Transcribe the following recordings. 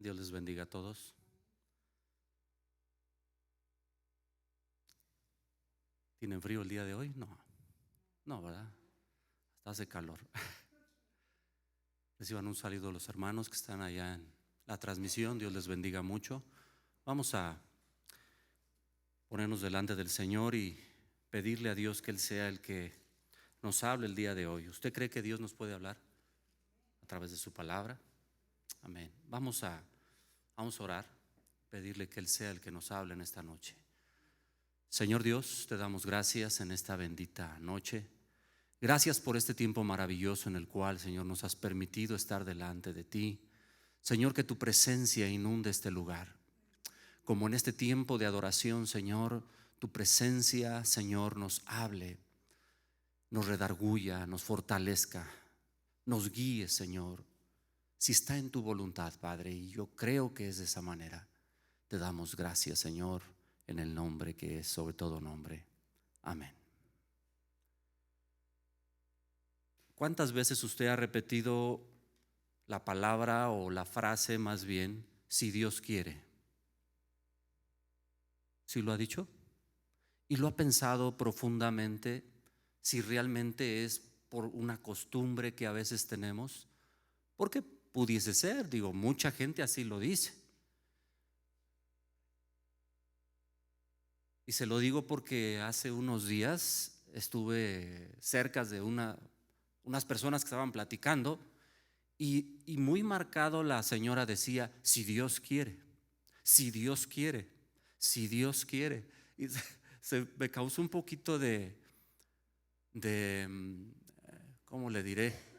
Dios les bendiga a todos. ¿Tienen frío el día de hoy? No, no, ¿verdad? Hasta hace calor. Reciban un saludo a los hermanos que están allá en la transmisión. Dios les bendiga mucho. Vamos a ponernos delante del Señor y pedirle a Dios que Él sea el que nos hable el día de hoy. ¿Usted cree que Dios nos puede hablar a través de su palabra? Amén. Vamos a orar, pedirle que Él sea el que nos hable en esta noche. Señor Dios, te damos gracias en esta bendita noche. Gracias por este tiempo maravilloso en el cual, Señor, nos has permitido estar delante de ti. Señor, que tu presencia inunde este lugar. Como en este tiempo de adoración, Señor, tu presencia, Señor, nos hable, nos redarguya, nos fortalezca, nos guíe, Señor. Si está en tu voluntad, Padre, y yo creo que es de esa manera, te damos gracias, Señor, en el nombre que es sobre todo nombre. Amén. ¿Cuántas veces usted ha repetido la palabra o la frase más bien, si Dios quiere? ¿Sí lo ha dicho? ¿Y lo ha pensado profundamente si realmente es por una costumbre que a veces tenemos? Porque pudiese ser, digo, mucha gente así lo dice. Y se lo digo porque hace unos días estuve cerca de unas personas que estaban platicando y muy marcado la señora decía, si Dios quiere, si Dios quiere, si Dios quiere. Y se me causó un poquito de ¿cómo le diré?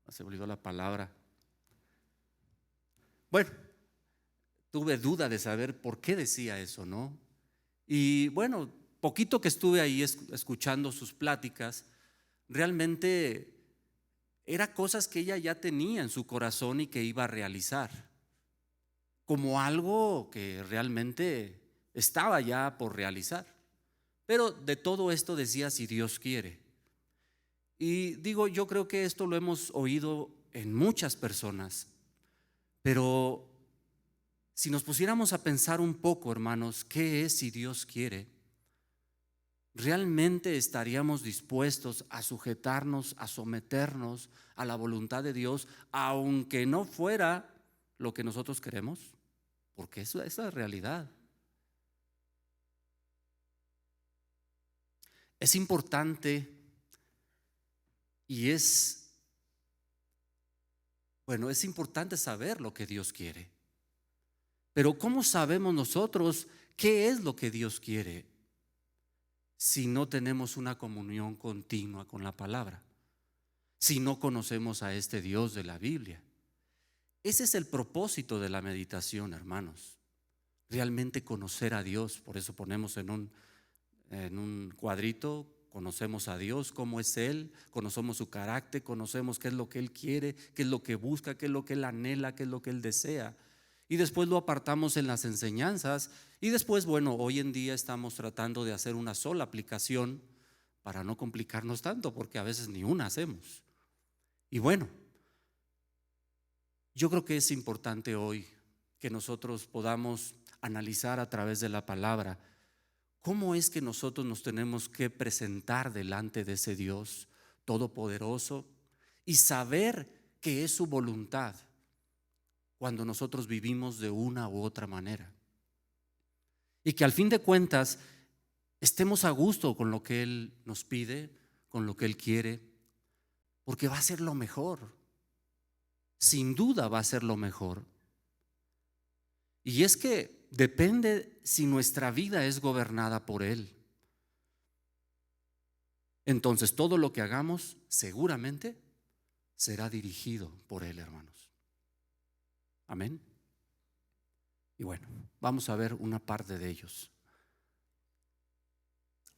Se me olvidó la palabra. Bueno, tuve duda de saber por qué decía eso, ¿no? Y bueno, poquito que estuve ahí escuchando sus pláticas, realmente era cosas que ella ya tenía en su corazón y que iba a realizar, como algo que realmente estaba ya por realizar. Pero de todo esto decía, si Dios quiere. Y digo, yo creo que esto lo hemos oído en muchas personas, pero si nos pusiéramos a pensar un poco, hermanos, ¿qué es si Dios quiere? ¿Realmente estaríamos dispuestos a sujetarnos, a someternos a la voluntad de Dios, aunque no fuera lo que nosotros queremos? Porque esa es la realidad. Es importante y es importante saber lo que Dios quiere. Pero ¿cómo sabemos nosotros qué es lo que Dios quiere si no tenemos una comunión continua con la palabra? Si no conocemos a este Dios de la Biblia. Ese es el propósito de la meditación, hermanos. Realmente conocer a Dios. Por eso ponemos en un cuadrito, conocemos a Dios, cómo es Él, conocemos su carácter, conocemos qué es lo que Él quiere, qué es lo que busca, qué es lo que Él anhela, qué es lo que Él desea. Y después lo apartamos en las enseñanzas. Y después, hoy en día estamos tratando de hacer una sola aplicación para no complicarnos tanto, porque a veces ni una hacemos. Y yo creo que es importante hoy que nosotros podamos analizar a través de la palabra cómo es que nosotros nos tenemos que presentar delante de ese Dios todopoderoso y saber que es su voluntad cuando nosotros vivimos de una u otra manera. Y que al fin de cuentas estemos a gusto con lo que Él nos pide, con lo que Él quiere, porque va a ser lo mejor. Sin duda va a ser lo mejor. Y es que depende si nuestra vida es gobernada por Él. Entonces todo lo que hagamos seguramente será dirigido por Él, hermanos. Amén. Y vamos a ver una parte de ellos.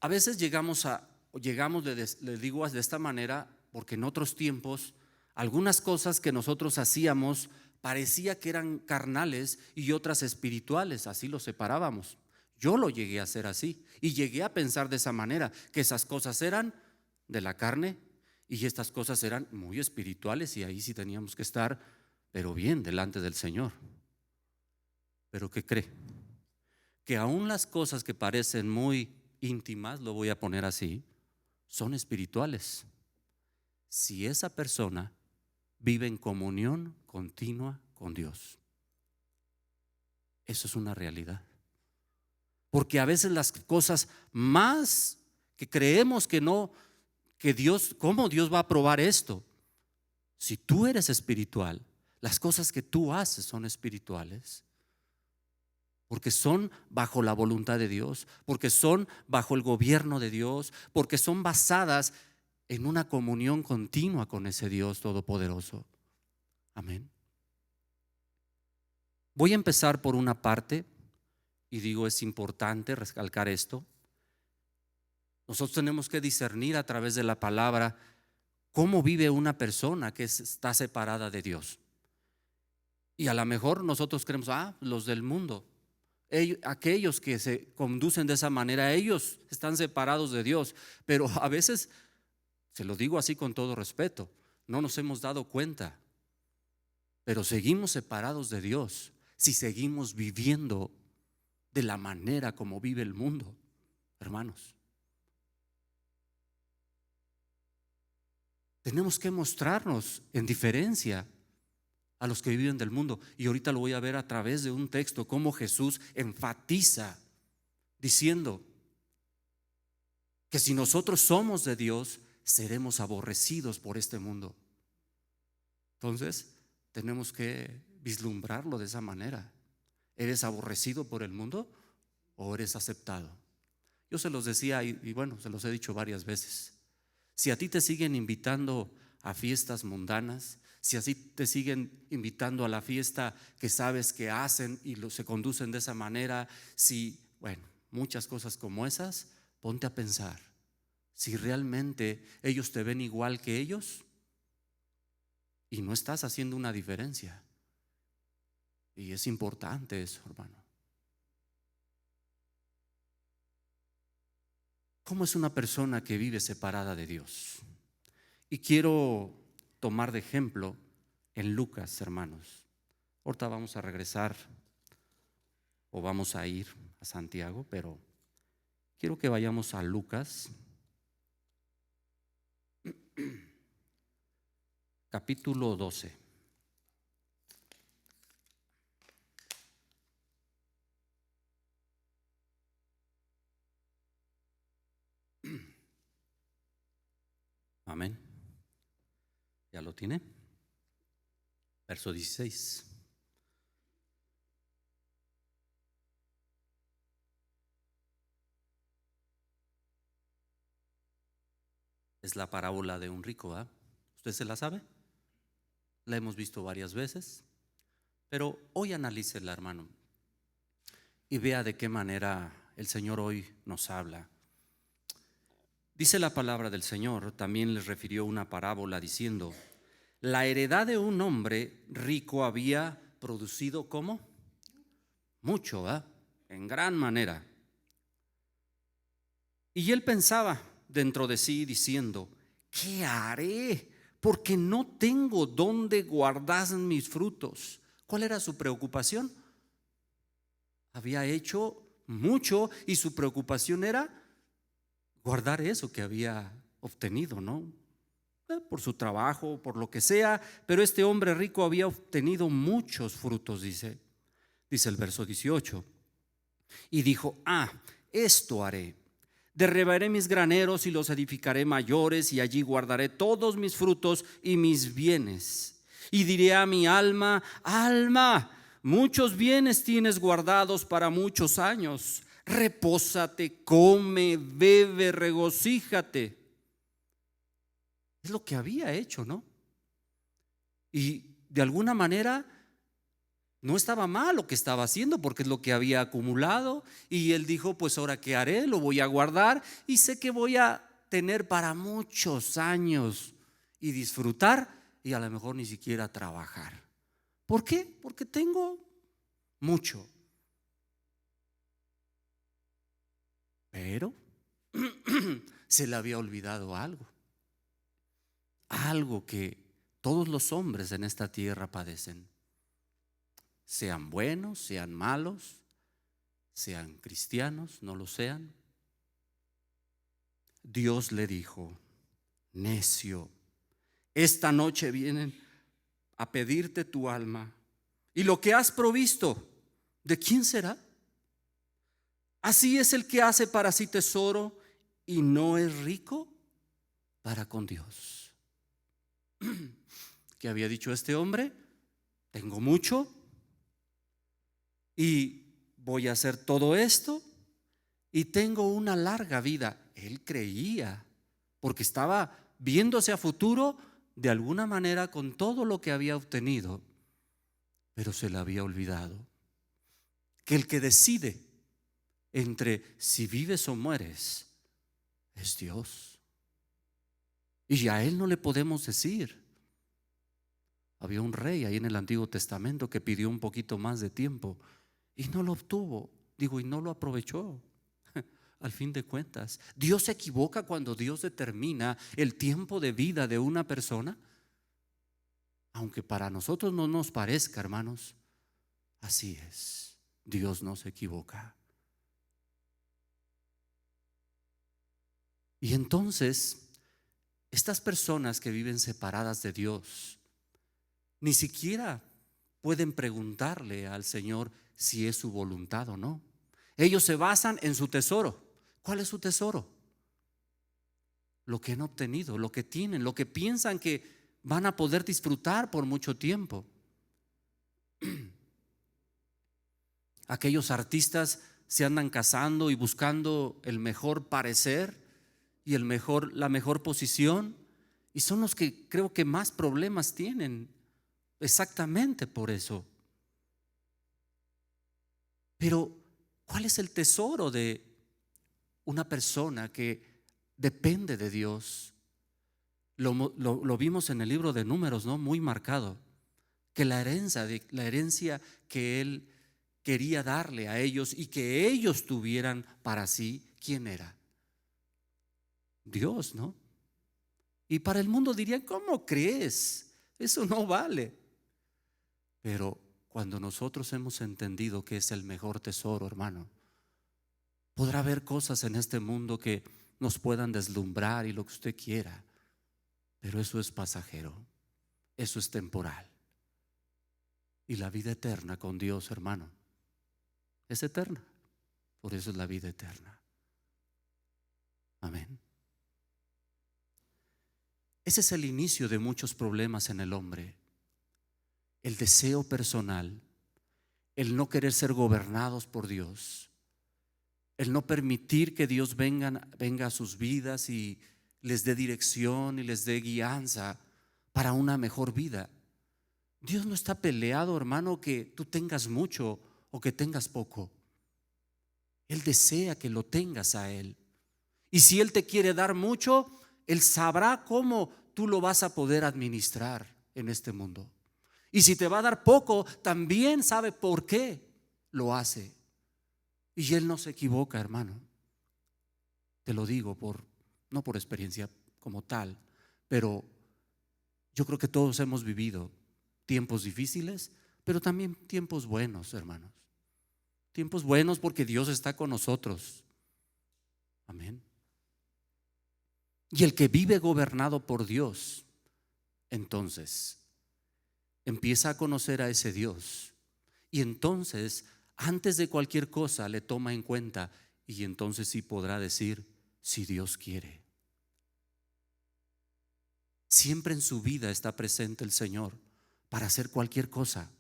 A veces llegamos, les digo de esta manera, porque en otros tiempos algunas cosas que nosotros hacíamos parecía que eran carnales y otras espirituales, así lo separábamos. Yo lo llegué a hacer así y llegué a pensar de esa manera, que esas cosas eran de la carne y estas cosas eran muy espirituales y ahí sí teníamos que estar pero bien delante del Señor. Pero ¿qué cree? Que aún las cosas que parecen muy íntimas, lo voy a poner así, son espirituales. Si esa persona vive en comunión continua con Dios. Eso es una realidad. Porque a veces las cosas más que creemos que no, que Dios, ¿cómo Dios va a probar esto? Si tú eres espiritual, las cosas que tú haces son espirituales. Porque son bajo la voluntad de Dios, porque son bajo el gobierno de Dios, porque son basadas en una comunión continua con ese Dios todopoderoso. Amén. Voy a empezar por una parte, y digo, es importante recalcar esto. Nosotros tenemos que discernir a través de la palabra cómo vive una persona que está separada de Dios. Y a lo mejor nosotros creemos, los del mundo, aquellos que se conducen de esa manera, ellos están separados de Dios. Pero a veces, se lo digo así con todo respeto, no nos hemos dado cuenta, pero seguimos separados de Dios si seguimos viviendo de la manera como vive el mundo, hermanos. Tenemos que mostrarnos en diferencia a los que viven del mundo. Y ahorita lo voy a ver a través de un texto, cómo Jesús enfatiza diciendo que si nosotros somos de Dios, seremos aborrecidos por este mundo. Entonces, tenemos que vislumbrarlo de esa manera. ¿Eres aborrecido por el mundo o eres aceptado? Yo se los decía y bueno, se los he dicho varias veces. Si a ti te siguen invitando a fiestas mundanas, si así te siguen invitando a la fiesta que sabes que hacen y se conducen de esa manera, bueno, muchas cosas como esas, ponte a pensar si realmente ellos te ven igual que ellos y no estás haciendo una diferencia. Y es importante eso, hermano. ¿Cómo es una persona que vive separada de Dios? Y quiero tomar de ejemplo en Lucas, hermanos. Ahorita vamos a regresar o vamos a ir a Santiago, pero quiero que vayamos a Lucas, capítulo 12. Amén. ¿Ya lo tiene? Verso 16. Es la parábola de un rico, ¿ah? ¿Usted se la sabe? La hemos visto varias veces, pero hoy analícela, hermano, y vea de qué manera el Señor hoy nos habla. Dice la palabra del Señor, también les refirió una parábola diciendo: la heredad de un hombre rico había producido ¿cómo? Mucho, ¿verdad? En gran manera. Y él pensaba dentro de sí diciendo: ¿qué haré? Porque no tengo dónde guardar mis frutos. ¿Cuál era su preocupación? Había hecho mucho y su preocupación era guardar eso que había obtenido, ¿no? Por su trabajo, por lo que sea, pero este hombre rico había obtenido muchos frutos, dice el verso 18. Y dijo: esto haré. Derribaré mis graneros y los edificaré mayores, y allí guardaré todos mis frutos y mis bienes. Y diré a mi alma: alma, muchos bienes tienes guardados para muchos años. Repósate, come, bebe, regocíjate. Es lo que había hecho, ¿no? Y de alguna manera no estaba mal lo que estaba haciendo, porque es lo que había acumulado. Y él dijo: pues ahora qué haré, lo voy a guardar y sé que voy a tener para muchos años y disfrutar, y a lo mejor ni siquiera trabajar. ¿Por qué? Porque tengo mucho. Pero se le había olvidado algo que Todos los hombres en esta tierra padecen, sean buenos, sean malos, sean cristianos, no lo sean. Dios le dijo: necio, esta noche vienen a pedirte tu alma, y lo que has provisto, ¿de quién será? Así es el que hace para sí tesoro y no es rico para con Dios. ¿Qué había dicho este hombre? Tengo mucho y voy a hacer todo esto y tengo una larga vida. Él creía, porque estaba viéndose a futuro de alguna manera con todo lo que había obtenido, pero se le había olvidado que el que decide entre si vives o mueres es Dios. Y a Él no le podemos decir. Había un rey ahí en el Antiguo Testamento que pidió un poquito más de tiempo y no lo obtuvo, y no lo aprovechó. Al fin de cuentas, ¿Dios se equivoca cuando Dios determina el tiempo de vida de una persona? Aunque para nosotros no nos parezca, hermanos, así es. Dios no se equivoca. Y entonces, estas personas que viven separadas de Dios ni siquiera pueden preguntarle al Señor si es su voluntad o no. Ellos se basan en su tesoro. ¿Cuál es su tesoro? Lo que han obtenido, lo que tienen, lo que piensan que van a poder disfrutar por mucho tiempo. Aquellos artistas se andan casando y buscando el mejor parecer y la mejor posición, y son los que creo que más problemas tienen, exactamente por eso. Pero ¿cuál es el tesoro de una persona que depende de Dios? Lo vimos en el libro de Números, ¿no? Muy marcado, que la herencia que Él quería darle a ellos y que ellos tuvieran para sí, ¿quién era? Dios, ¿no? Y para el mundo dirían: ¿cómo crees? Eso no vale. Pero cuando nosotros hemos entendido que es el mejor tesoro, hermano, podrá haber cosas en este mundo que nos puedan deslumbrar y lo que usted quiera, pero eso es pasajero, eso es temporal. Y la vida eterna con Dios, hermano, es eterna. Por eso es la vida eterna. Amén. Ese es el inicio de muchos problemas en el hombre. El deseo personal, el no querer ser gobernados por Dios, el no permitir que Dios venga a sus vidas y les dé dirección y les dé guianza para una mejor vida. Dios no está peleado, hermano, que tú tengas mucho o que tengas poco. Él desea que lo tengas a Él. Y si Él te quiere dar mucho, Él sabrá cómo tú lo vas a poder administrar en este mundo. Y si te va a dar poco, también sabe por qué lo hace. Y Él no se equivoca, hermano. Te lo digo no por experiencia como tal, pero yo creo que todos hemos vivido tiempos difíciles, pero también tiempos buenos, hermanos. Tiempos buenos porque Dios está con nosotros. Amén. Y el que vive gobernado por Dios, entonces empieza a conocer a ese Dios. Y entonces, antes de cualquier cosa, le toma en cuenta. Y entonces sí podrá decir: si Dios quiere. Siempre en su vida está presente el Señor para hacer cualquier cosa.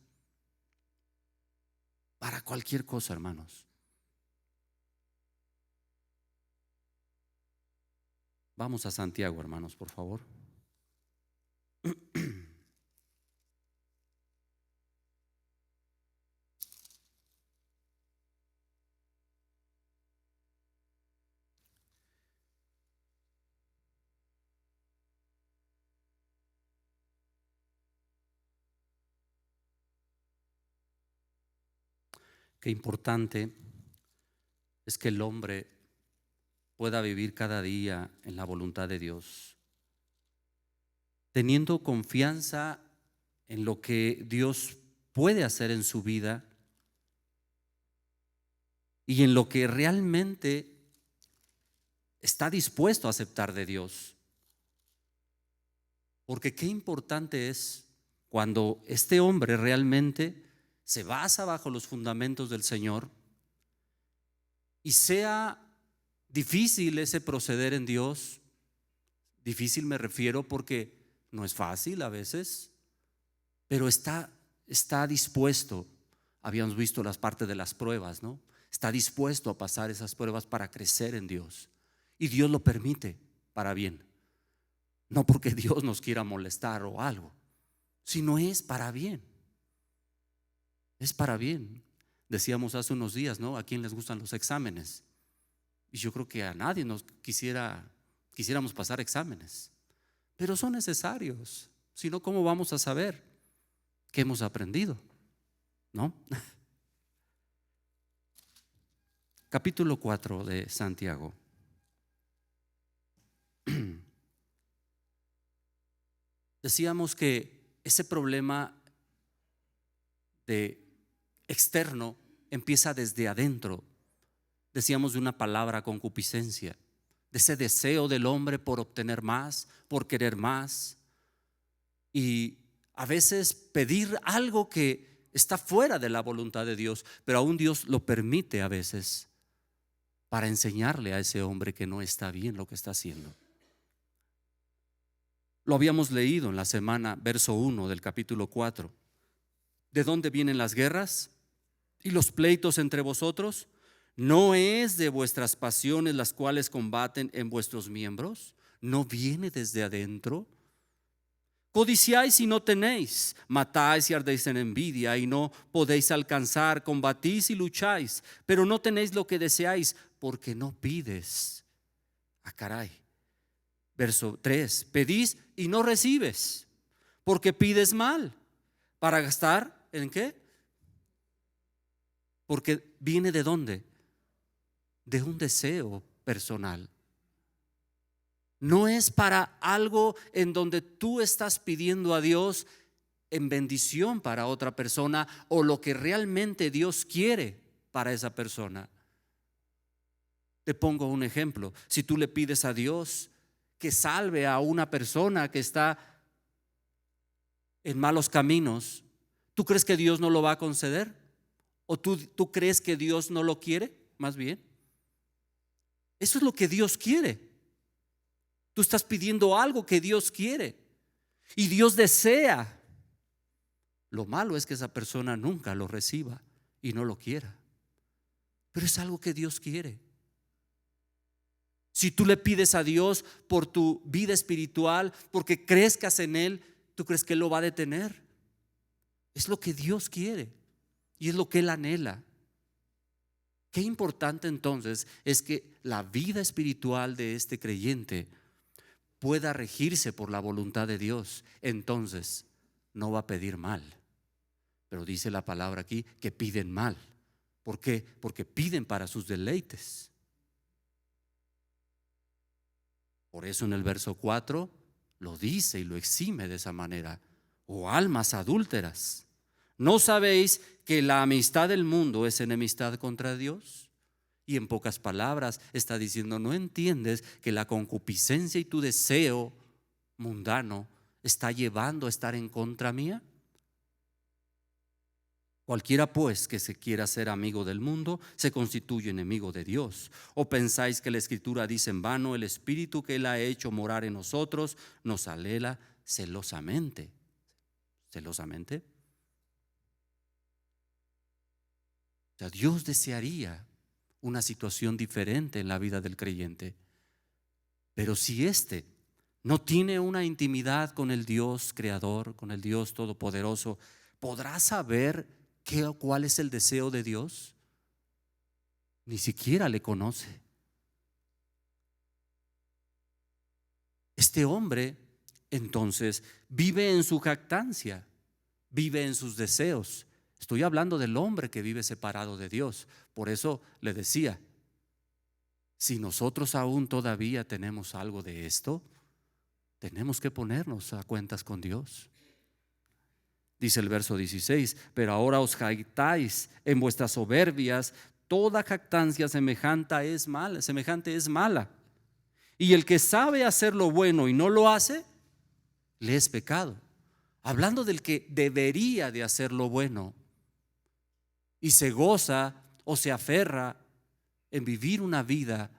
Para cualquier cosa, hermanos. Vamos a Santiago, hermanos, por favor. Qué importante es que el hombre pueda vivir cada día en la voluntad de Dios. teniendo confianza en lo que Dios puede hacer en su vida y en lo que realmente está dispuesto a aceptar de Dios. Porque qué importante es cuando este hombre realmente se basa bajo los fundamentos del Señor y sea difícil ese proceder en Dios. Difícil me refiero porque no es fácil a veces, pero está dispuesto. Habíamos visto las partes de las pruebas, ¿no? Está dispuesto a pasar esas pruebas para crecer en Dios. Y Dios lo permite para bien. No porque Dios nos quiera molestar o algo, sino es para bien. Es para bien. Decíamos hace unos días, ¿no? ¿A quién les gustan los exámenes? Y yo creo que a nadie nos quisiéramos pasar exámenes, pero son necesarios. Si no, ¿cómo vamos a saber qué hemos aprendido? ¿No? Capítulo 4 de Santiago. Decíamos que ese problema de externo empieza desde adentro. Decíamos de una palabra, concupiscencia, de ese deseo del hombre por obtener más, por querer más, y a veces pedir algo que está fuera de la voluntad de Dios, pero aún Dios lo permite a veces para enseñarle a ese hombre que no está bien lo que está haciendo. Lo habíamos leído en la semana, verso 1 del capítulo 4. ¿De dónde vienen las guerras y los pleitos entre vosotros? ¿No es de vuestras pasiones las cuales combaten en vuestros miembros? ¿No viene desde adentro? Codiciáis y no tenéis, matáis y ardéis en envidia y no podéis alcanzar, combatís y lucháis, pero no tenéis lo que deseáis porque no pides. Ah, caray. Verso 3, pedís y no recibes porque pides mal para gastar ¿en qué? Porque viene ¿de dónde? De un deseo personal. No es para algo en donde tú estás pidiendo a Dios en bendición para otra persona o lo que realmente Dios quiere para esa persona. Te pongo un ejemplo. Si tú le pides a Dios que salve a una persona que está en malos caminos, ¿tú crees que Dios no lo va a conceder? ¿O tú crees que Dios no lo quiere? Más bien, eso es lo que Dios quiere. Tú estás pidiendo algo que Dios quiere y Dios desea. Lo malo es que esa persona nunca lo reciba y no lo quiera, pero es algo que Dios quiere. Si tú le pides a Dios por tu vida espiritual, porque crezcas en Él, ¿tú crees que Él lo va a detener? Es lo que Dios quiere y es lo que Él anhela. Qué importante entonces es que la vida espiritual de este creyente pueda regirse por la voluntad de Dios. Entonces no va a pedir mal. Pero dice la palabra aquí que piden mal. ¿Por qué? Porque piden para sus deleites. Por eso en el verso 4 lo dice y lo exime de esa manera. Oh almas adúlteras, ¿no sabéis que la amistad del mundo es enemistad contra Dios? Y en pocas palabras está diciendo, ¿no entiendes que la concupiscencia y tu deseo mundano está llevando a estar en contra mía? Cualquiera pues que se quiera ser amigo del mundo se constituye enemigo de Dios. ¿O pensáis que la Escritura dice en vano, el Espíritu que Él ha hecho morar en nosotros nos anhela celosamente? ¿Celosamente? O sea, Dios desearía una situación diferente en la vida del creyente. Pero si éste no tiene una intimidad con el Dios creador, con el Dios todopoderoso, ¿podrá saber cuál es el deseo de Dios? Ni siquiera le conoce. Este hombre entonces vive en su jactancia, vive en sus deseos. Estoy hablando del hombre que vive separado de Dios. Por eso le decía, si nosotros aún todavía tenemos algo de esto, tenemos que ponernos a cuentas con Dios. Dice el verso 16: pero ahora os jactáis en vuestras soberbias, toda jactancia semejante es mala. Y el que sabe hacer lo bueno y no lo hace, le es pecado. Hablando del que debería de hacer lo bueno y se goza o se aferra en vivir una vida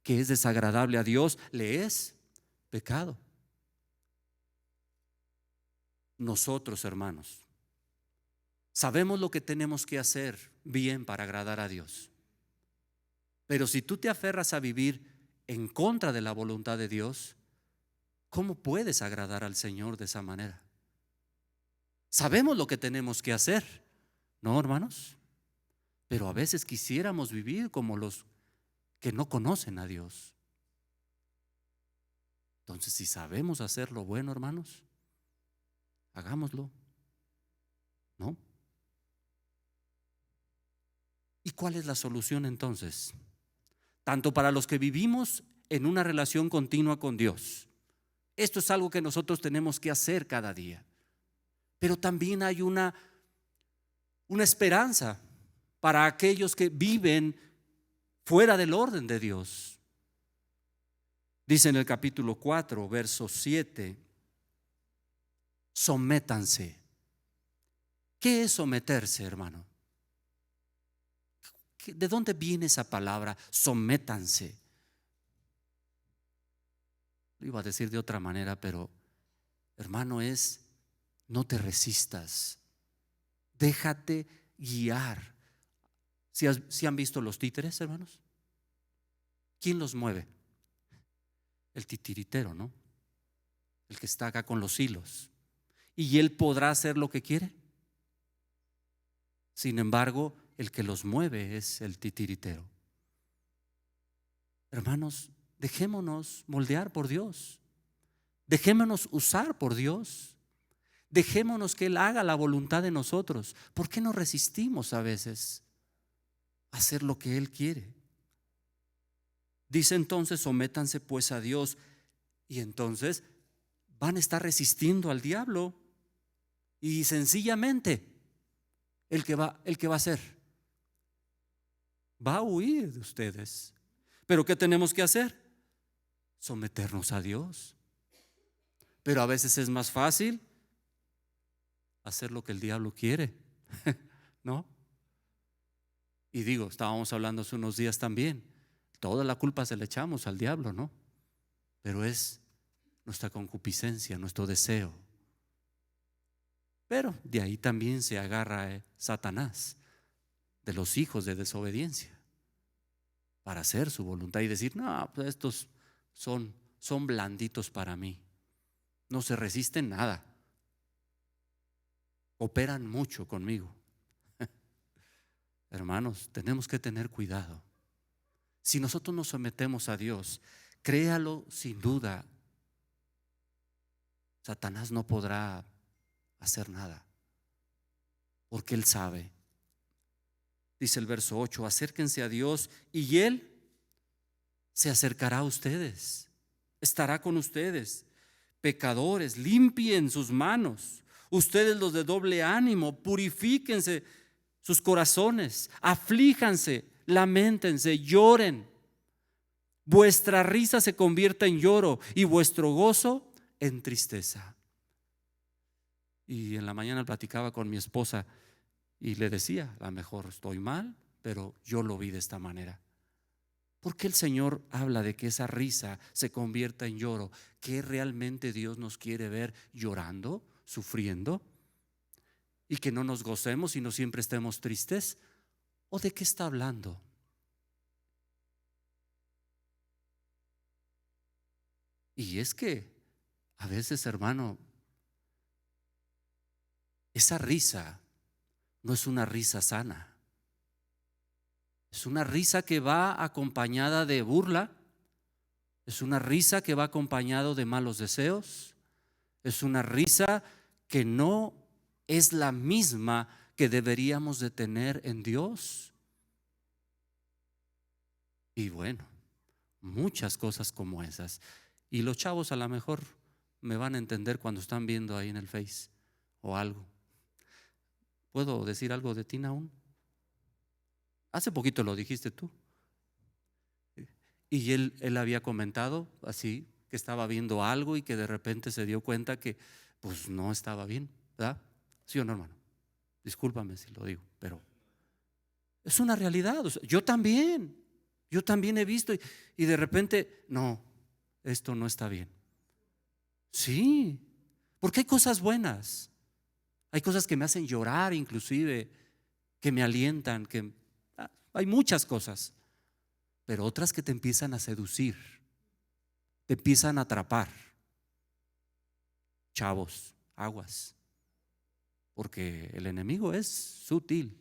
que es desagradable a Dios, le es pecado. Nosotros, hermanos, sabemos lo que tenemos que hacer bien para agradar a Dios. Pero si tú te aferras a vivir en contra de la voluntad de Dios, ¿cómo puedes agradar al Señor de esa manera? Sabemos lo que tenemos que hacer, ¿no, hermanos? Pero a veces quisiéramos vivir como los que no conocen a Dios. Entonces, si sabemos hacer lo bueno, hermanos, hagámoslo, ¿no? ¿Y cuál es la solución entonces? Tanto para los que vivimos en una relación continua con Dios. Esto es algo que nosotros tenemos que hacer cada día. Pero también hay una esperanza para aquellos que viven fuera del orden de Dios. Dice en el capítulo 4, verso 7: sométanse. ¿Qué es someterse, hermano? ¿De dónde viene esa palabra, sométanse? Lo iba a decir de otra manera, pero hermano, es: no te resistas, déjate guiar. ¿Si han visto los títeres, hermanos? ¿Quién los mueve? El titiritero, ¿no? El que está acá con los hilos. ¿Y él podrá hacer lo que quiere? Sin embargo, el que los mueve es el titiritero. Hermanos, dejémonos moldear por Dios. Dejémonos usar por Dios. Dejémonos que Él haga la voluntad de nosotros. ¿Por qué no resistimos a veces a hacer lo que Él quiere? Dice entonces: sométanse pues a Dios. Y entonces van a estar resistiendo al diablo. Y sencillamente el que va a hacer, va a huir de ustedes. ¿Pero qué tenemos que hacer? Someternos a Dios. Pero a veces es más fácil hacer lo que el diablo quiere, ¿no? Y digo, estábamos hablando hace unos días también, toda la culpa se le echamos al diablo, ¿no? Pero es nuestra concupiscencia, nuestro deseo. Pero de ahí también se agarra Satanás, de los hijos de desobediencia, para hacer su voluntad y decir: no, pues estos son blanditos para mí, no se resisten nada, operan mucho conmigo. Hermanos, tenemos que tener cuidado. Si nosotros nos sometemos a Dios, créalo, sin duda, Satanás no podrá hacer nada, porque Él sabe. Dice el verso 8: acérquense a Dios y Él se acercará a ustedes, estará con ustedes. Pecadores, limpien sus manos. Ustedes, los de doble ánimo, purifíquense sus corazones, aflíjanse, lamentense, lloren. Vuestra risa se convierta en lloro y vuestro gozo en tristeza. Y en la mañana platicaba con mi esposa y le decía: a lo mejor estoy mal, pero yo lo vi de esta manera. ¿Por qué el Señor habla de que esa risa se convierta en lloro? ¿Qué realmente Dios nos quiere ver llorando, sufriendo? ¿Y que no nos gocemos y no siempre estemos tristes? ¿O de qué está hablando? Y es que a veces, hermano, esa risa no es una risa sana. Es una risa que va acompañada de burla. Es una risa que va acompañado de malos deseos. Es una risa que no es la misma que deberíamos de tener en Dios. Y bueno, muchas cosas como esas. Y los chavos a lo mejor me van a entender cuando están viendo ahí en el Face o algo. ¿Puedo decir algo de ti, Naún? Hace poquito lo dijiste tú. Y él había comentado así, que estaba viendo algo y que de repente se dio cuenta que pues no estaba bien, ¿verdad? ¿Sí o no, hermano? Discúlpame si lo digo, pero es una realidad. O sea, yo también he visto y de repente, no, esto no está bien. Sí, porque hay cosas buenas, hay cosas que me hacen llorar inclusive, que me alientan, hay muchas cosas, pero otras que te empiezan a seducir, te empiezan a atrapar. Chavos, aguas, porque el enemigo es sutil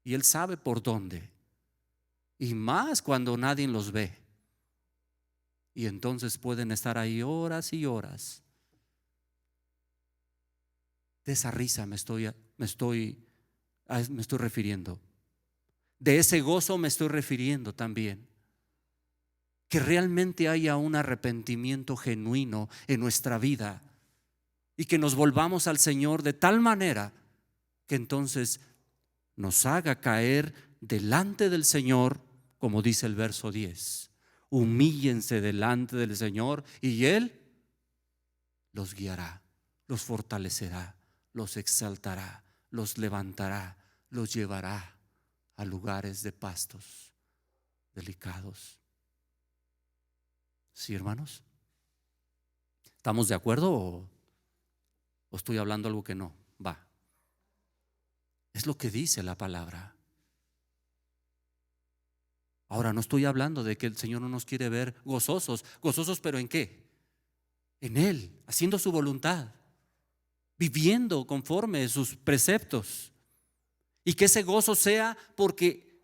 y él sabe por dónde, y más cuando nadie los ve. Y entonces pueden estar ahí horas y horas. De esa risa me estoy refiriendo. De ese gozo me estoy refiriendo también. Que realmente haya un arrepentimiento genuino en nuestra vida y que nos volvamos al Señor de tal manera que entonces nos haga caer delante del Señor, como dice el verso 10. Humíllense delante del Señor y Él los guiará, los fortalecerá, los exaltará, los levantará, los llevará a lugares de pastos delicados. ¿Sí, hermanos? ¿Estamos de acuerdo o estoy hablando algo que no va? Es lo que dice la palabra. Ahora, no estoy hablando de que el Señor no nos quiere ver gozosos, pero ¿en qué? En Él, haciendo su voluntad, viviendo conforme sus preceptos, y que ese gozo sea porque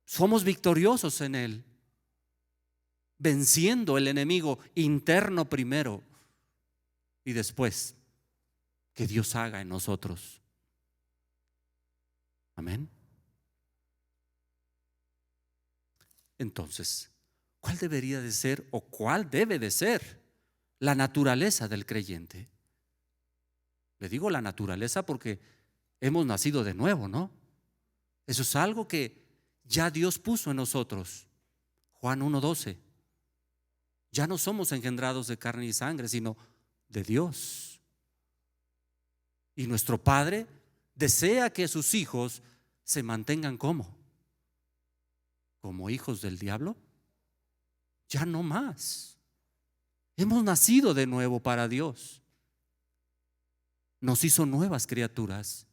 somos victoriosos en Él, venciendo el enemigo interno primero y después que Dios haga en nosotros. Amén. Entonces, ¿cuál debería de ser o cuál debe de ser la naturaleza del creyente? Le digo la naturaleza porque hemos nacido de nuevo, ¿no? Eso es algo que ya Dios puso en nosotros. Juan 1:12. Ya no somos engendrados de carne y sangre, sino de Dios. Y nuestro Padre desea que sus hijos se mantengan como hijos del diablo. Ya no más. Hemos nacido de nuevo para Dios. Nos hizo nuevas criaturas.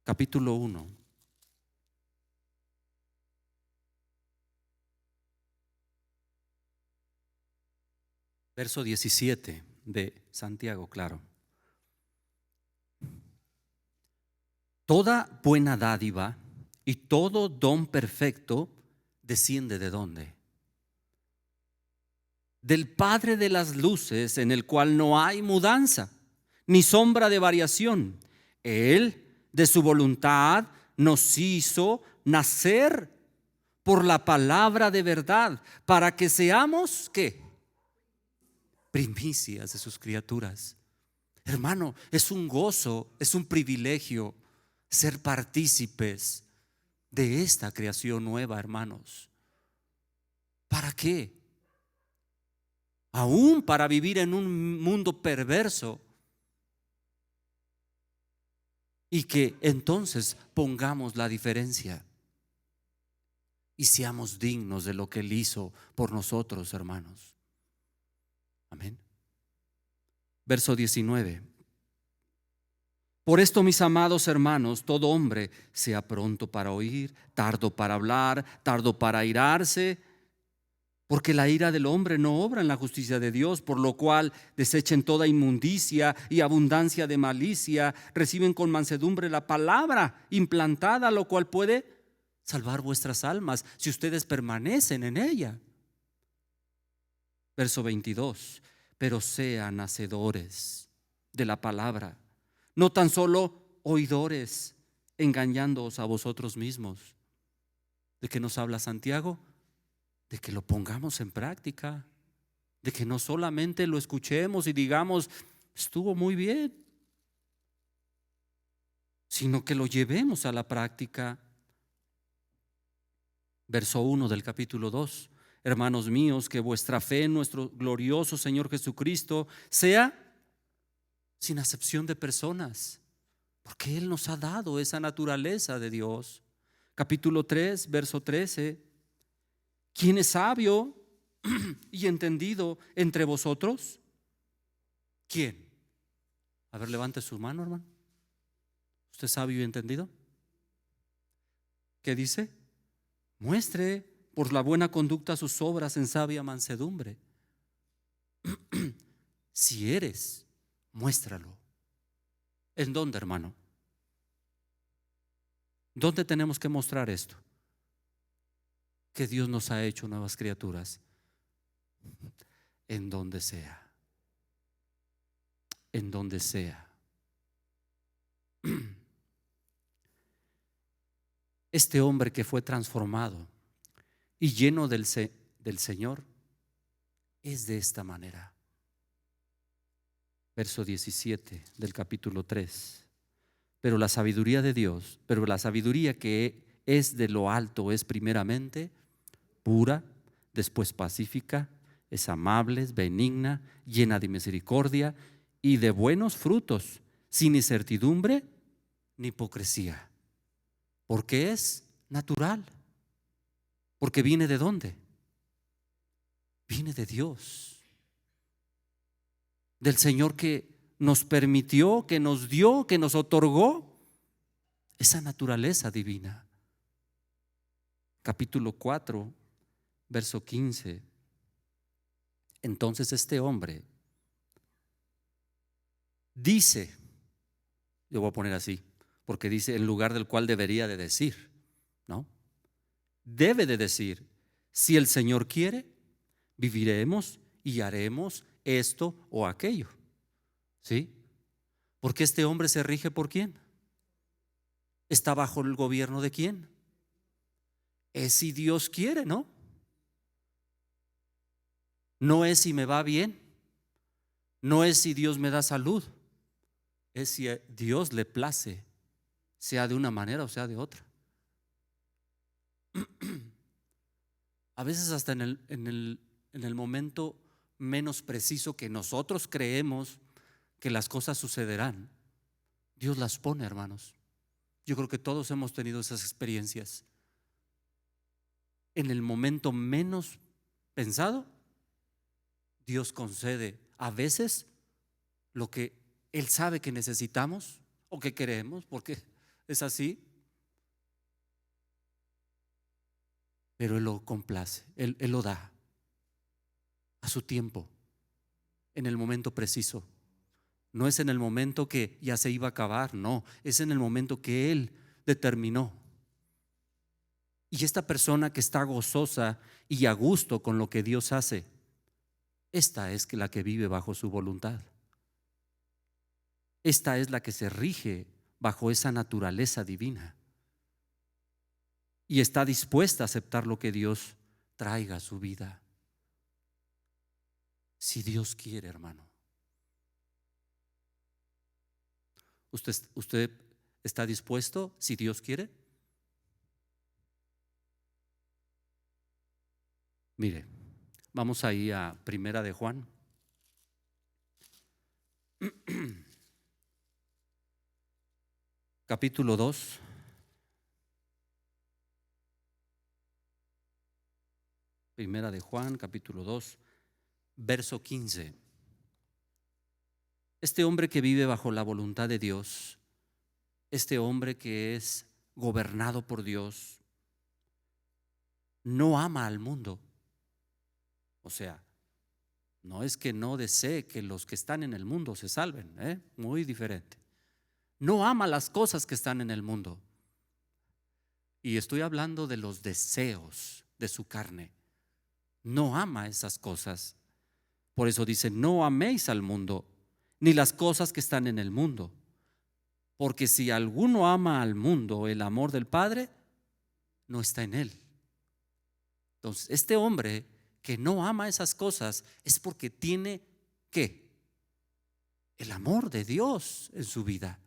Capítulo 1. Verso 17 de Santiago, claro. Toda buena dádiva y todo don perfecto desciende ¿de dónde? Del Padre de las luces, en el cual no hay mudanza ni sombra de variación. Él, de su voluntad, nos hizo nacer por la palabra de verdad, para que seamos, ¿qué? Primicias de sus criaturas. Hermano, es un gozo, es un privilegio ser partícipes de esta creación nueva, hermanos. ¿Para qué? Aún para vivir en un mundo perverso, y que entonces pongamos la diferencia y seamos dignos de lo que Él hizo por nosotros, hermanos. Amén. Verso 19. Por esto, mis amados hermanos, todo hombre sea pronto para oír, tardo para hablar, tardo para airarse, porque la ira del hombre no obra en la justicia de Dios, por lo cual desechen toda inmundicia y abundancia de malicia, reciben con mansedumbre la palabra implantada, lo cual puede salvar vuestras almas si ustedes permanecen en ella. Verso 22. Pero sean hacedores de la palabra, no tan solo oidores, engañándoos a vosotros mismos. ¿De qué nos habla Santiago? De que lo pongamos en práctica. de que no solamente lo escuchemos y digamos, estuvo muy bien, sino que lo llevemos a la práctica. Verso 1 del capítulo 2. Hermanos míos, que vuestra fe en nuestro glorioso Señor Jesucristo sea sin acepción de personas, porque Él nos ha dado esa naturaleza de Dios. Capítulo 3, verso 13. ¿Quién es sabio y entendido entre vosotros? ¿Quién? A ver, levante su mano, hermano. ¿Usted es sabio y entendido? ¿Qué dice? Muestre por la buena conducta sus obras en sabia mansedumbre. Si eres, muéstralo. ¿En dónde, hermano? ¿Dónde tenemos que mostrar esto? Que Dios nos ha hecho nuevas criaturas. En donde sea. En donde sea. Este hombre que fue transformado y lleno del Señor es de esta manera. Verso 17 del capítulo 3. Pero la sabiduría de Dios, pero la sabiduría que es de lo alto es primeramente pura, después pacífica, es amable, es benigna, llena de misericordia y de buenos frutos, sin incertidumbre ni hipocresía. Porque es natural. Porque viene ¿de dónde? Viene de Dios, del Señor que nos permitió, que nos dio, que nos otorgó esa naturaleza divina. Capítulo 4, verso 15. Entonces este hombre dice, yo voy a poner así, porque dice en lugar del cual debería de decir, ¿no? Debe de decir, si el Señor quiere, viviremos y haremos esto o aquello. ¿Sí? Porque este hombre se rige ¿por quién? ¿Está bajo el gobierno de quién? Es si Dios quiere, ¿no? No es si me va bien, no es si Dios me da salud, es si a Dios le place, sea de una manera o sea de otra. A veces hasta en el momento menos preciso que nosotros creemos que las cosas sucederán, Dios las pone, hermanos. Yo creo que todos hemos tenido esas experiencias. En el momento menos pensado, Dios concede a veces lo que Él sabe que necesitamos o que queremos, porque es así. Pero Él lo complace, Él lo da a su tiempo, en el momento preciso. No es en el momento que ya se iba a acabar, no, es en el momento que Él determinó. Y esta persona que está gozosa y a gusto con lo que Dios hace, esta es la que vive bajo su voluntad. Esta es la que se rige bajo esa naturaleza divina y está dispuesta a aceptar lo que Dios traiga a su vida. Si Dios quiere, hermano. ¿Usted está dispuesto si Dios quiere? Mire, vamos ahí a Primera de Juan. Capítulo 2. Primera de Juan, capítulo 2, verso 15. Este hombre que vive bajo la voluntad de Dios, este hombre que es gobernado por Dios, no ama al mundo. O sea, no es que no desee que los que están en el mundo se salven, muy diferente. No ama las cosas que están en el mundo. Y estoy hablando de los deseos de su carne. No ama esas cosas. Por eso dice, no améis al mundo, ni las cosas que están en el mundo. Porque si alguno ama al mundo, el amor del Padre no está en él. Entonces, este hombre que no ama esas cosas es porque tiene ¿qué? El amor de Dios en su vida.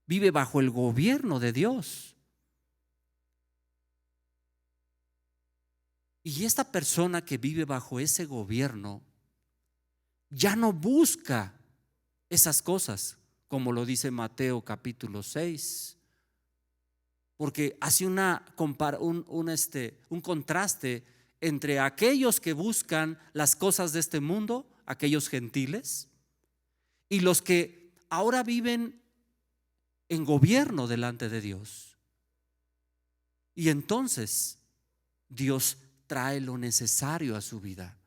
Vive bajo el gobierno de Dios. Y esta persona que vive bajo ese gobierno ya no busca esas cosas, como lo dice Mateo capítulo 6, porque hace un contraste entre aquellos que buscan las cosas de este mundo, aquellos gentiles, y los que ahora viven en gobierno delante de Dios. Y entonces Dios trae lo necesario a su vida.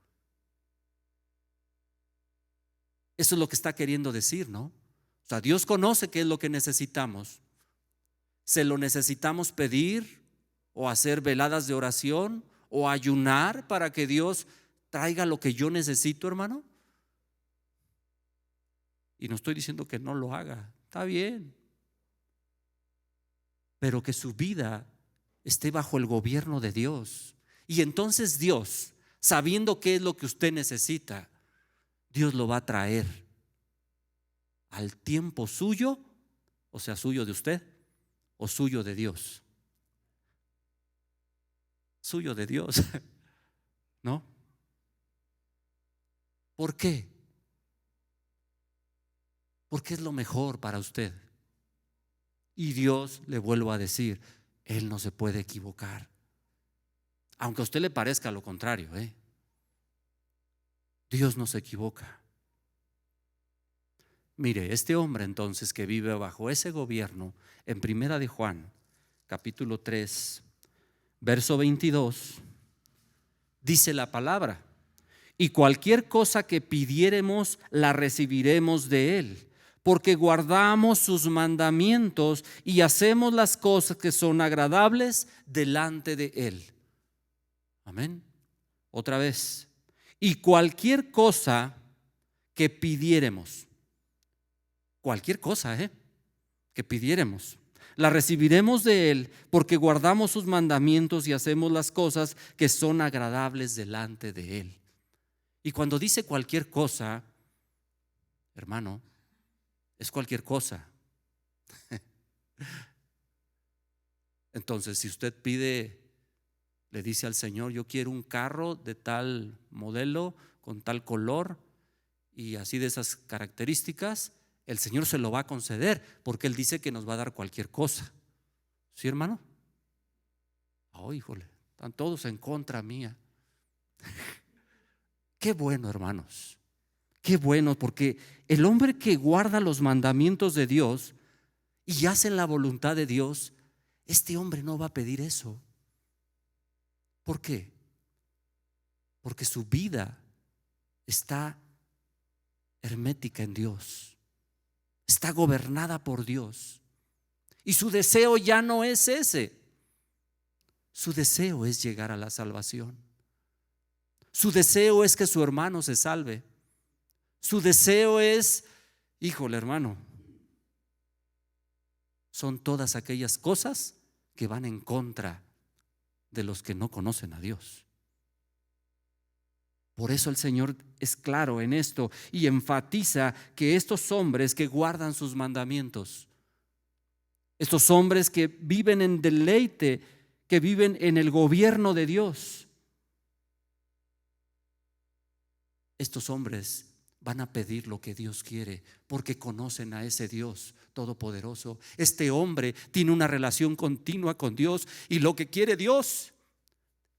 Eso es lo que está queriendo decir, ¿no? O sea, Dios conoce qué es lo que necesitamos. ¿Se lo necesitamos pedir o hacer veladas de oración o ayunar para que Dios traiga lo que yo necesito, hermano? Y no estoy diciendo que no lo haga, está bien, pero que su vida esté bajo el gobierno de Dios. Y entonces Dios, sabiendo qué es lo que usted necesita, Dios lo va a traer al tiempo suyo, o sea, suyo de usted o suyo de Dios. Suyo de Dios, ¿no? ¿Por qué? Porque es lo mejor para usted. Y Dios, le vuelvo a decir, Él no se puede equivocar. Aunque a usted le parezca lo contrario, Dios no se equivoca. Mire, este hombre entonces que vive bajo ese gobierno, en Primera de Juan, capítulo 3, verso 22, dice la palabra: y cualquier cosa que pidiéremos la recibiremos de Él, porque guardamos sus mandamientos y hacemos las cosas que son agradables delante de Él. Amén. Otra vez. Y cualquier cosa que pidiéremos, cualquier cosa que pidiéremos, la recibiremos de Él, porque guardamos sus mandamientos y hacemos las cosas que son agradables delante de Él. Y cuando dice cualquier cosa, hermano, es cualquier cosa. Entonces, si usted pide, le dice al Señor: yo quiero un carro de tal modelo, con tal color y así de esas características, el Señor se lo va a conceder, porque Él dice que nos va a dar cualquier cosa. ¿Sí, hermano? Oh, híjole, están todos en contra mía. Qué bueno, hermanos. Qué bueno, porque el hombre que guarda los mandamientos de Dios y hace la voluntad de Dios, este hombre no va a pedir eso. ¿Por qué? Porque su vida está hermética en Dios, está gobernada por Dios, y su deseo ya no es ese. Su deseo es llegar a la salvación. Su deseo es que su hermano se salve. Su deseo es, híjole, hermano, son todas aquellas cosas que van en contra de los que no conocen a Dios. Por eso el Señor es claro en esto y enfatiza que estos hombres que guardan sus mandamientos, estos hombres que viven en deleite, que viven en el gobierno de Dios, estos hombres van a pedir lo que Dios quiere, porque conocen a ese Dios todopoderoso. Este hombre tiene una relación continua con Dios, y lo que quiere Dios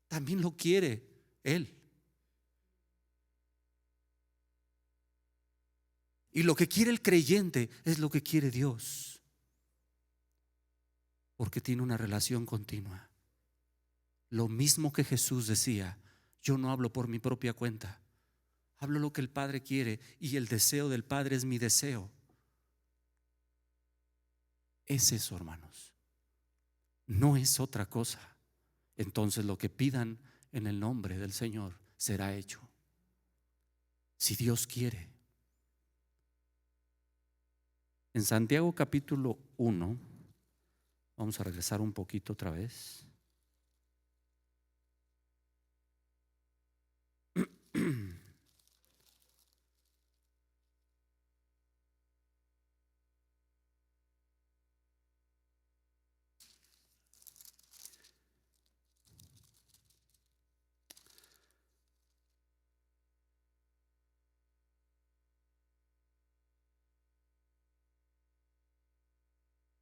también lo quiere él. Y lo que quiere el creyente es lo que quiere Dios, porque tiene una relación continua. Lo mismo que Jesús decía: yo no hablo por mi propia cuenta, hablo lo que el Padre quiere, y el deseo del Padre es mi deseo. Es eso, hermanos, no es otra cosa. Entonces lo que pidan en el nombre del Señor será hecho, si Dios quiere. En Santiago capítulo 1, vamos a regresar un poquito otra vez.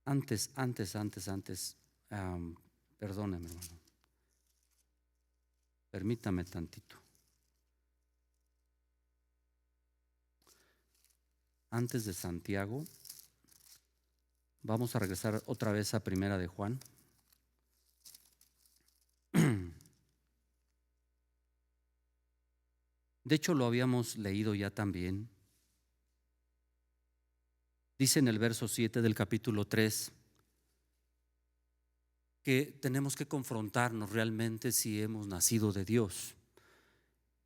Antes, perdóneme, hermano. Permítame tantito. Antes de Santiago, vamos a regresar otra vez a Primera de Juan. De hecho, lo habíamos leído ya también. Dice en el verso 7 del capítulo 3 que tenemos que confrontarnos realmente si hemos nacido de Dios.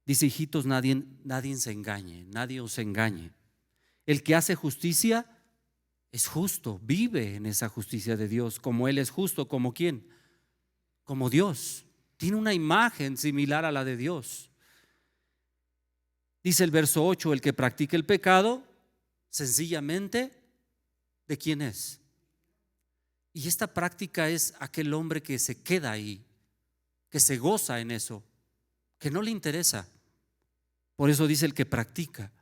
Dice: hijitos, nadie se engañe, nadie os engañe. El que hace justicia es justo, vive en esa justicia de Dios, como Él es justo. ¿Como quién? Como Dios. Tiene una imagen similar a la de Dios. Dice el verso 8: el que practica el pecado, sencillamente, ¿de quién es? Y esta práctica es aquel hombre que se queda ahí, que se goza en eso, que no le interesa. Por eso dice el que practica.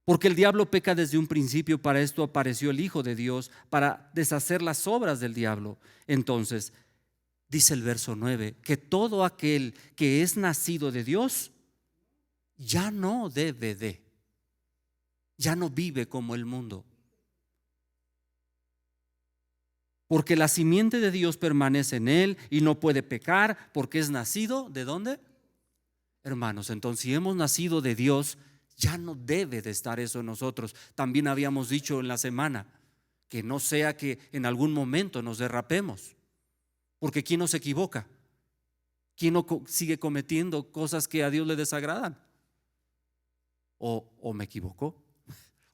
Porque el diablo peca desde un principio. Para esto apareció el Hijo de Dios, para deshacer las obras del diablo. Entonces, dice el verso 9, que todo aquel que es nacido de Dios ya no ya no vive como el mundo. Porque la simiente de Dios permanece en él y no puede pecar porque es nacido, ¿de dónde? Hermanos, entonces si hemos nacido de Dios, ya no debe de estar eso en nosotros. También habíamos dicho en la semana que no sea que en algún momento nos derrapemos, porque ¿quién no se equivoca? ¿Quién no sigue cometiendo cosas que a Dios le desagradan? ¿O me equivoco?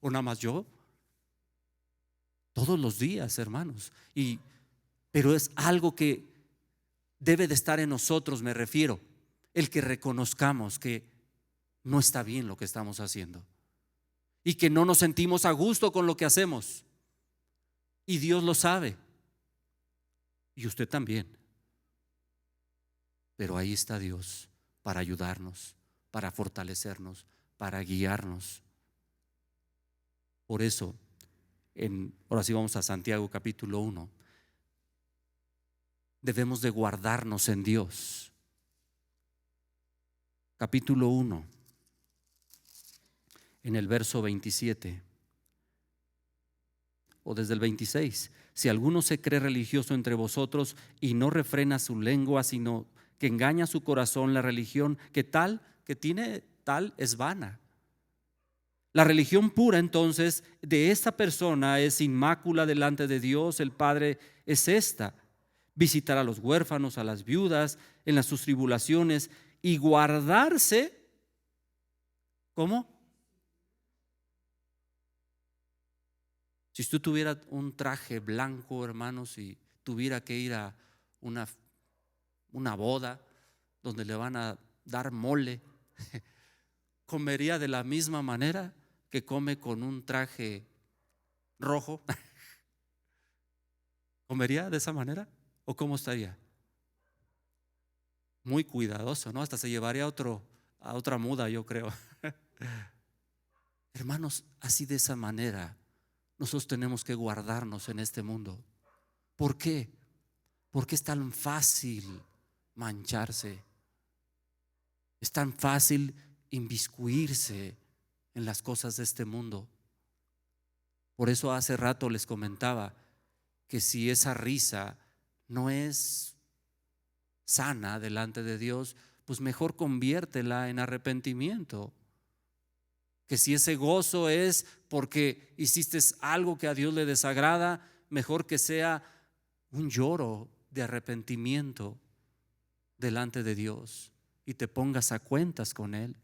¿O nada más yo? Todos los días, hermanos. Pero es algo que debe de estar en nosotros, me refiero, el que reconozcamos que no está bien lo que estamos haciendo y que no nos sentimos a gusto con lo que hacemos, y Dios lo sabe y usted también, pero ahí está Dios para ayudarnos, para fortalecernos, para guiarnos. Por eso, ahora sí vamos a Santiago capítulo 1. Debemos de guardarnos en Dios. Capítulo 1, en el verso 27 o desde el 26: si alguno se cree religioso entre vosotros y no refrena su lengua, sino que engaña su corazón, la religión que tiene tal es vana. La religión pura entonces de esta persona es inmácula delante de Dios el Padre. Es esta: visitar a los huérfanos, a las viudas en sus tribulaciones y guardarse. ¿Cómo? Si usted tuviera un traje blanco, hermanos, y tuviera que ir a una boda donde le van a dar mole, ¿comería de la misma manera que come con un traje rojo? ¿Comería de esa manera? ¿O cómo estaría? Muy cuidadoso, ¿no? Hasta se llevaría a otra muda, yo creo. Hermanos, así de esa manera nosotros tenemos que guardarnos en este mundo. ¿Por qué? Porque es tan fácil mancharse, es tan fácil inmiscuirse en las cosas de este mundo. Por eso hace rato les comentaba que si esa risa no es sana delante de Dios, pues mejor conviértela en arrepentimiento. Que si ese gozo es porque hiciste algo que a Dios le desagrada, mejor que sea un lloro de arrepentimiento delante de Dios y te pongas a cuentas con Él.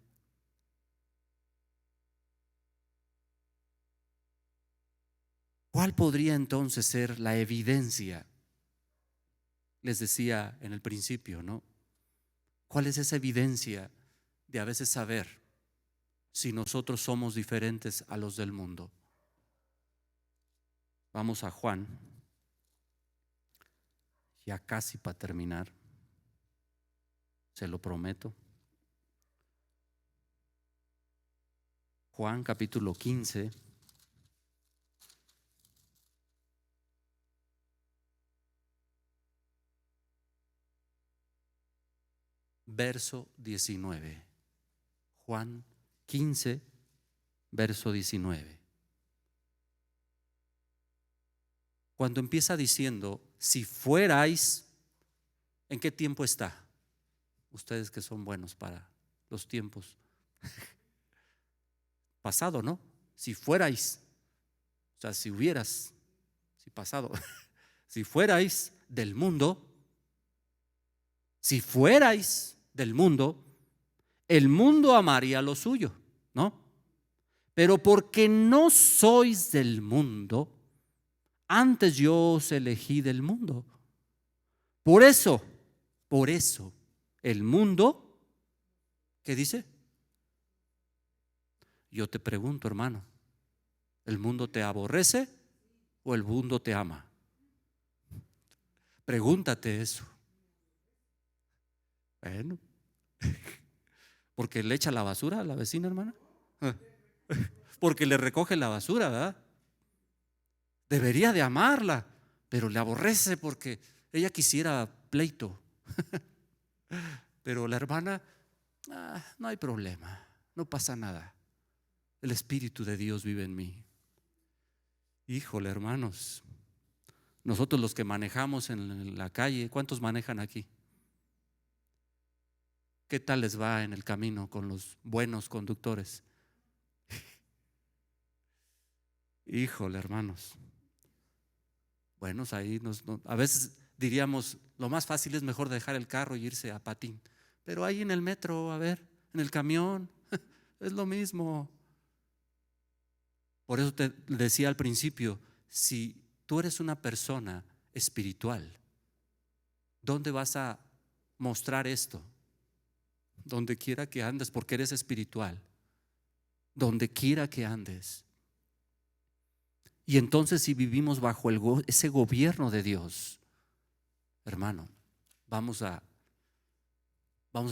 ¿Cuál podría entonces ser la evidencia? Les decía en el principio, ¿no? ¿Cuál es esa evidencia de a veces saber si nosotros somos diferentes a los del mundo? Vamos a Juan, ya casi para terminar, se lo prometo. Juan capítulo 15. verso 19. Juan 15, verso 19. Cuando empieza diciendo, si fuerais, ¿en qué tiempo está? Ustedes que son buenos para los tiempos. Pasado, ¿no? Si fuerais, o sea, si hubieras, si pasado, si fuerais del mundo, si fuerais del mundo, el mundo amaría lo suyo, ¿no? Pero porque no sois del mundo, antes yo os elegí del mundo. Por eso, el mundo, ¿qué dice? Yo te pregunto, hermano, ¿el mundo te aborrece o el mundo te ama? Pregúntate eso. Bueno, porque le echa la basura a la vecina, hermana. Porque le recoge la basura, ¿verdad? Debería de amarla, pero le aborrece porque ella quisiera pleito. Pero la hermana, no hay problema, no pasa nada. El Espíritu de Dios vive en mí. Híjole, hermanos, nosotros los que manejamos en la calle, ¿cuántos manejan aquí? ¿Qué tal les va en el camino con los buenos conductores? Híjole, hermanos. Bueno, ahí a veces diríamos, lo más fácil es mejor dejar el carro y irse a patín. Pero ahí en el metro, a ver, en el camión, es lo mismo. Por eso te decía al principio, si tú eres una persona espiritual, ¿dónde vas a mostrar esto? Donde quiera que andes, porque eres espiritual. Donde quiera que andes. Y entonces si vivimos bajo ese gobierno de Dios, hermano, vamos a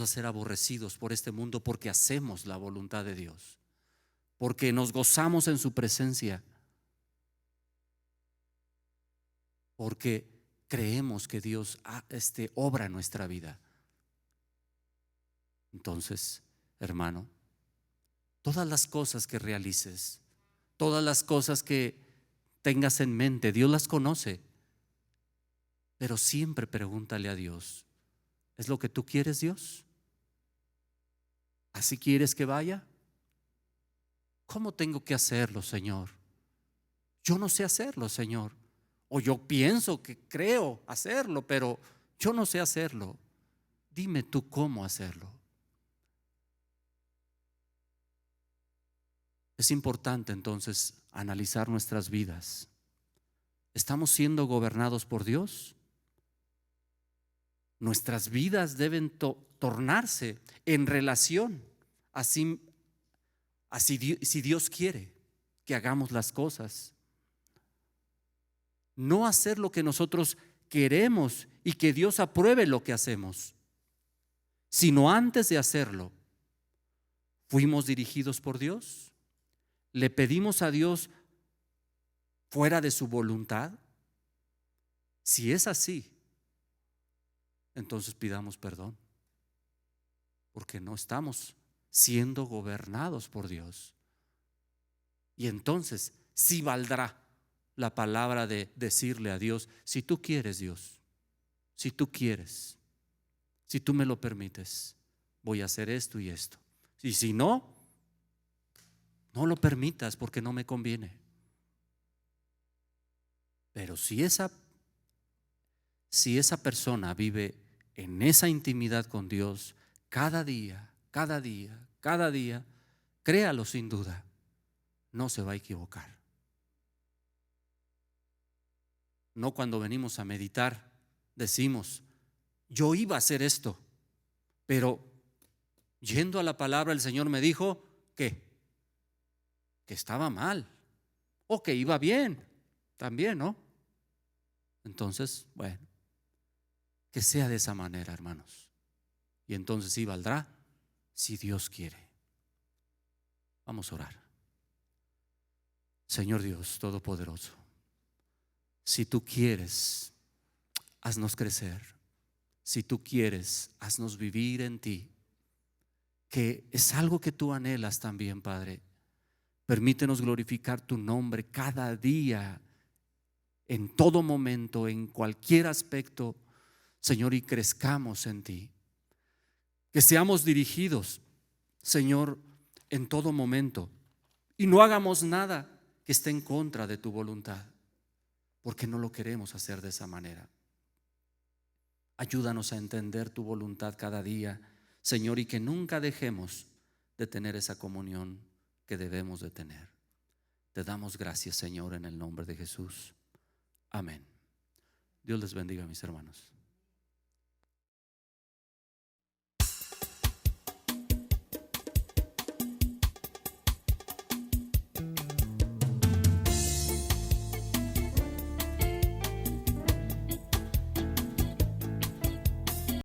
ser aborrecidos por este mundo porque hacemos la voluntad de Dios, porque nos gozamos en su presencia, porque creemos que Dios obra en nuestra vida. Entonces, hermano, todas las cosas que realices, todas las cosas que tengas en mente, Dios las conoce. Pero siempre pregúntale a Dios, ¿es lo que tú quieres, Dios? ¿Así quieres que vaya? ¿Cómo tengo que hacerlo, Señor? Yo no sé hacerlo, Señor. O yo pienso que creo hacerlo, pero yo no sé hacerlo. Dime tú cómo hacerlo. Es importante entonces analizar nuestras vidas. ¿Estamos siendo gobernados por Dios? Nuestras vidas deben tornarse en relación así si Dios quiere que hagamos las cosas. No hacer lo que nosotros queremos y que Dios apruebe lo que hacemos, sino antes de hacerlo, ¿fuimos dirigidos por Dios? ¿Le pedimos a Dios fuera de su voluntad? Si es así, entonces pidamos perdón, porque no estamos siendo gobernados por Dios. Y entonces sí valdrá la palabra de decirle a Dios, si tú quieres, Dios, si tú quieres, si tú me lo permites, voy a hacer esto y esto. Y si no, no lo permitas porque no me conviene. Pero si esa persona vive en esa intimidad con Dios cada día, créalo sin duda, no se va a equivocar. No cuando venimos a meditar decimos, yo iba a hacer esto, pero yendo a la palabra el Señor me dijo que estaba mal o que iba bien también, ¿no? Entonces, bueno, que sea de esa manera, hermanos. Y entonces sí valdrá si Dios quiere. Vamos a orar. Señor Dios Todopoderoso, si tú quieres, haznos crecer. si tú quieres, haznos vivir en ti, que es algo que tú anhelas también, Padre. Permítenos glorificar tu nombre cada día, en todo momento, en cualquier aspecto, Señor, y crezcamos en ti. Que seamos dirigidos, Señor, en todo momento, y no hagamos nada que esté en contra de tu voluntad, porque no lo queremos hacer de esa manera. Ayúdanos a entender tu voluntad cada día, Señor, y que nunca dejemos de tener esa comunión que debemos de tener. Te damos gracias, Señor, en el nombre de Jesús. Amén. Dios les bendiga, mis hermanos.